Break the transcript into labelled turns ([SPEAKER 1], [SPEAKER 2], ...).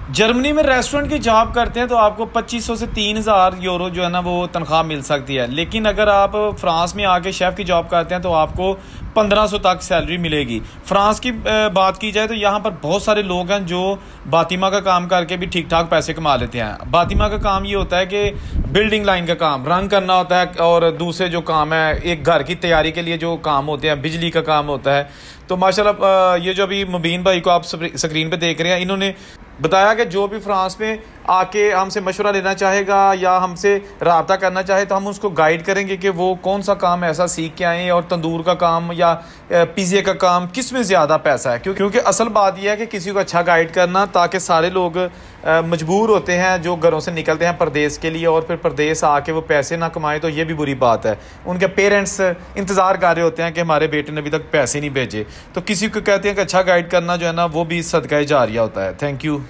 [SPEAKER 1] Germany में restaurant की job करते हैं तो आपको 2500 से 3000 यूरो जो है ना वो तनख्वाह मिल सकती है। लेकिन अगर आप फ्रांस में आके शेफ़ की जॉब करते हैं तो आपको 1500 तक सैलरी मिलेगी। फ्रांस की बात की जाए तो यहाँ पर बहुत सारे लोग हैं जो बातिमा का काम करके भी ठीक ठाक पैसे कमा लेते हैं। बातिमा का काम ये होता है कि बिल्डिंग लाइन का काम रंग करना होता है, और दूसरे जो काम है एक घर की तैयारी के लिए जो काम होते हैं, बिजली का काम होता है। तो माशाल्लाह ये जो अभी मुबीन भाई को आप स्क्रीन पे देख रहे हैं, इन्होंने बताया कि जो भी फ्रांस में आके हमसे मशवरा लेना चाहेगा या हमसे रब्ता करना चाहे तो हम उसको गाइड करेंगे कि वो कौन सा काम ऐसा सीख के आएँ, और तंदूर का काम या पिज़्ज़े का काम किस में ज़्यादा पैसा है। क्योंकि असल बात यह है कि किसी को अच्छा गाइड करना, ताकि सारे लोग मजबूर होते हैं जो घरों से निकलते हैं परदेश के लिए, और फिर परदेश आके वो पैसे ना कमाएं तो ये भी बुरी बात है। उनके पेरेंट्स इंतज़ार कर रहे होते हैं कि हमारे बेटे ने अभी तक पैसे नहीं भेजे। तो किसी को कहते हैं कि अच्छा गाइड करना जो है ना वो भी सदका जारिया होता है। Thank you.